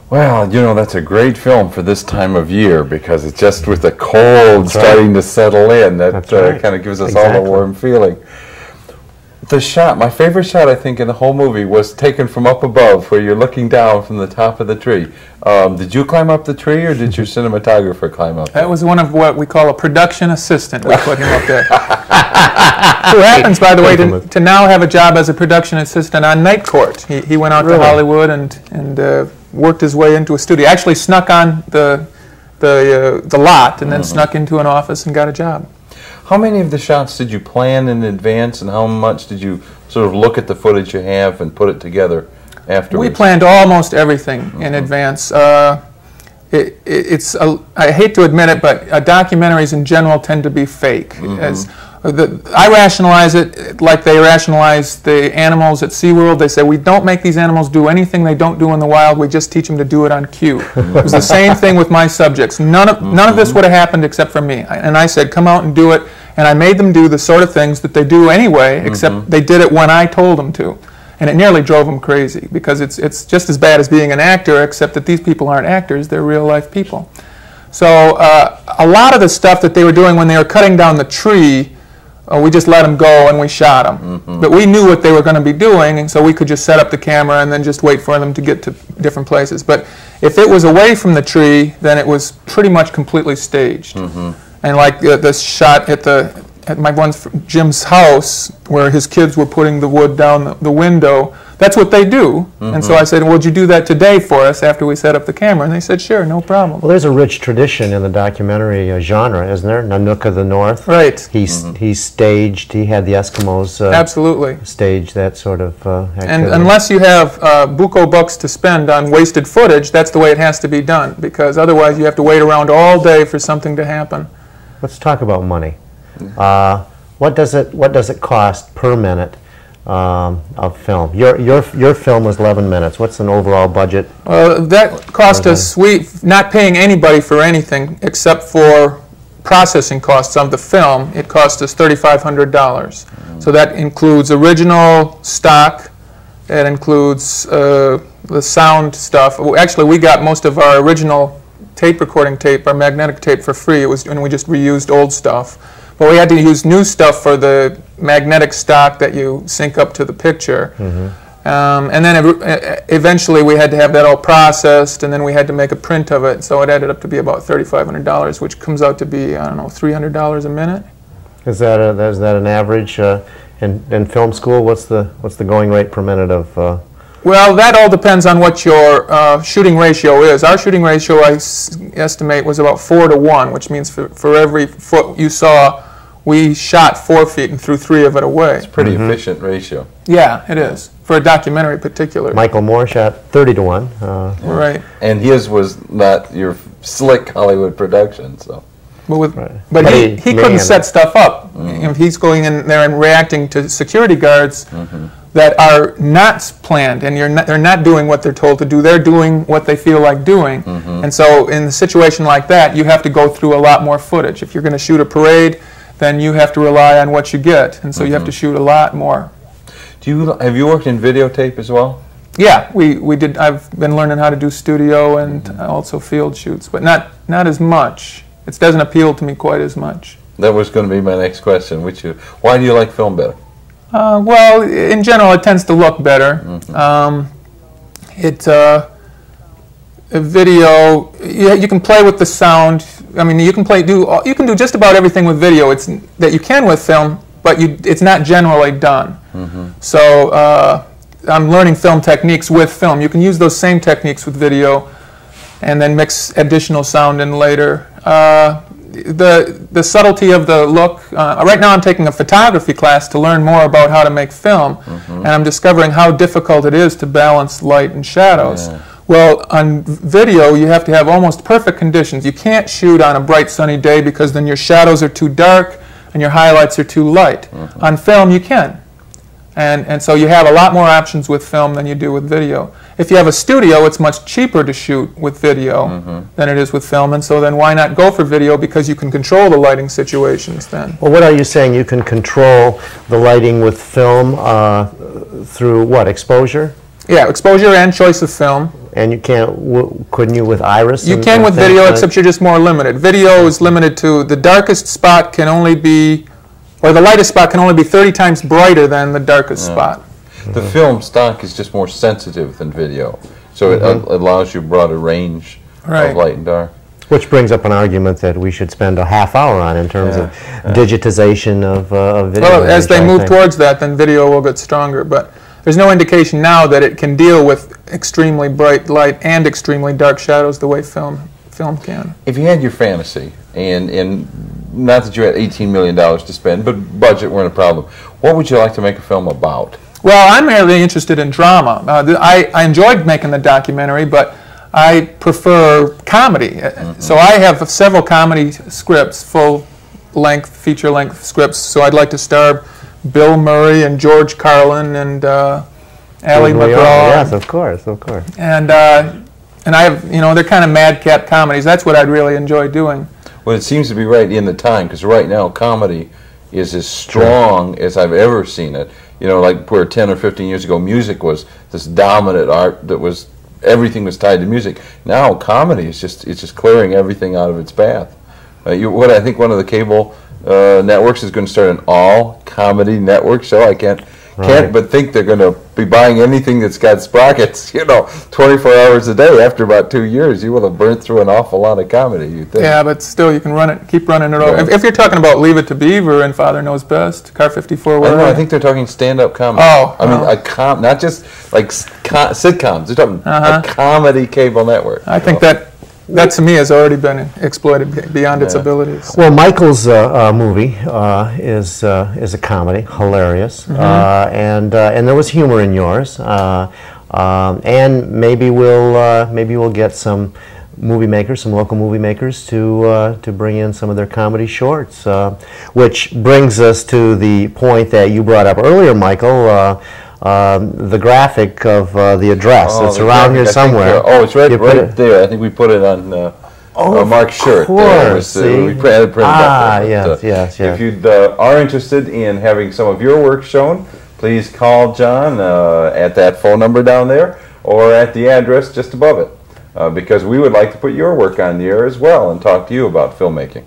Well, you know, that's a great film for this time of year because it's just with the cold starting to settle in that kind of gives us all a warm feeling. The shot, my favorite shot, I think, in the whole movie was taken from up above, where you're looking down from the top of the tree. Did you climb up the tree, or did your cinematographer climb up there? That was one of what we call a production assistant. We put him up there. Who happens, by the way, to now have a job as a production assistant on Night Court. He went out to Hollywood and worked his way into a studio. Actually snuck on the lot and then snuck into an office and got a job. How many of the shots did you plan in advance, and how much did you sort of look at the footage you have and put it together afterwards? We planned almost everything in advance. I hate to admit it, but documentaries in general tend to be fake. I rationalize it like they rationalize the animals at SeaWorld. They say, we don't make these animals do anything they don't do in the wild, we just teach them to do it on cue. It was the same thing with my subjects. None of this would have happened except for me. And I said, come out and do it. And I made them do the sort of things that they do anyway, except they did it when I told them to. And it nearly drove them crazy, because it's just as bad as being an actor, except that these people aren't actors, they're real-life people. So a lot of the stuff that they were doing when they were cutting down the tree, we just let them go and we shot them. But we knew what they were going to be doing, and so we could just set up the camera and then just wait for them to get to different places. But if it was away from the tree, then it was pretty much completely staged. And like the shot at my one Jim's house, where his kids were putting the wood down the window, that's what they do. And so I said, well, would you do that today for us after we set up the camera? And they said, sure, no problem. Well, there's a rich tradition in the documentary genre, isn't there? Nanook of the North. Right. He staged, he had the Eskimos absolutely stage that sort of activity. And unless you have buco bucks to spend on wasted footage, that's the way it has to be done, because otherwise you have to wait around all day for something to happen. Let's talk about money. What does it cost per minute of film? Your film was 11 minutes. What's an overall budget? That cost us, not paying anybody for anything except for processing costs of the film. It cost us $3,500. So that includes original stock. It includes the sound stuff. Actually, we got most of our original tape recording tape, our magnetic tape, for free. It was when we just reused old stuff. But we had to use new stuff for the magnetic stock that you sync up to the picture. And then eventually we had to have that all processed, and then we had to make a print of it. So it added up to be about $3,500, which comes out to be, I don't know, $300 a minute. Is that an average in film school? What's the going rate per minute of? Well, that all depends on what your shooting ratio is. Our shooting ratio, I estimate, was about 4 to 1, which means for every foot you saw, we shot 4 feet and threw 3 of it away. It's a pretty efficient ratio. Yeah, it is, for a documentary particularly. Michael Moore shot 30 to 1. Right. And his was not your slick Hollywood production, so. But he couldn't set stuff up. If he's going in there and reacting to security guards that are not planned, and they're not doing what they're told to do. They're doing what they feel like doing. And so in a situation like that, you have to go through a lot more footage. If you're going to shoot a parade, then you have to rely on what you get. And so you have to shoot a lot more. Have you worked in videotape as well? Yeah, we did. I've been learning how to do studio and also field shoots, but not as much. It doesn't appeal to me quite as much. That was going to be my next question. Why do you like film better? Well, in general, it tends to look better. Video, you can play with the sound. I mean, you can do just about everything with video. That you can with film, but it's not generally done. So I'm learning film techniques with film. You can use those same techniques with video, and then mix additional sound in later. The subtlety of the look. Right now I'm taking a photography class to learn more about how to make film, and I'm discovering how difficult it is to balance light and shadows. Well, on video you have to have almost perfect conditions. You can't shoot on a bright sunny day because then your shadows are too dark and your highlights are too light. On film you can. And so you have a lot more options with film than you do with video. If you have a studio, it's much cheaper to shoot with video than it is with film, and so then why not go for video, because you can control the lighting situations then. Well, what are you saying? You can control the lighting with film through what, exposure? Yeah, exposure and choice of film. And you can't, couldn't you with iris? You can with video, except you're just more limited. Video is limited to the darkest spot can only be, or the lightest spot can only be 30 times brighter than the darkest spot. The film stock is just more sensitive than video, so it allows you broader range of light and dark. Which brings up an argument that we should spend a half hour on in terms of digitization of video. Well, as they move towards that, then video will get stronger, but there's no indication now that it can deal with extremely bright light and extremely dark shadows the way film can. If you had your fantasy, and not that you had $18 million to spend, but budget weren't a problem, what would you like to make a film about? Well, I'm really interested in drama. I enjoyed making the documentary, but I prefer comedy. So I have several comedy scripts, full-length, feature-length scripts, so I'd like to star Bill Murray and George Carlin and Ally McGraw. Yes, of course. And I have, they're kind of madcap comedies. That's what I'd really enjoy doing. Well, it seems to be right in the time, because right now comedy is as strong as I've ever seen it. Like where 10 or 15 years ago music was this dominant art that was, everything was tied to music. Now comedy is just clearing everything out of its path. What I think one of the cable networks is going to start an all-comedy network show. I can't but think they're going to be buying anything that's got sprockets, 24 hours a day. After about 2 years, you will have burnt through an awful lot of comedy, you think. Yeah, but still, you can keep running it over. If you're talking about Leave It to Beaver and Father Knows Best, Car 54, whatever. I think they're talking stand-up comedy. Oh. I mean, not just like sitcoms. They're talking a comedy cable network. I think that to me has already been exploited beyond its abilities. Well, Michael's movie is a comedy, hilarious, and there was humor in yours, and maybe we'll get some movie makers, some local movie makers, to bring in some of their comedy shorts, which brings us to the point that you brought up earlier, Michael. The graphic of the address. It's around here somewhere. It's right there. I think we put it on Mark's shirt. Of course. We printed it up. Yes. If you are interested in having some of your work shown, please call John at that phone number down there or at the address just above it, because we would like to put your work on the air as well and talk to you about filmmaking.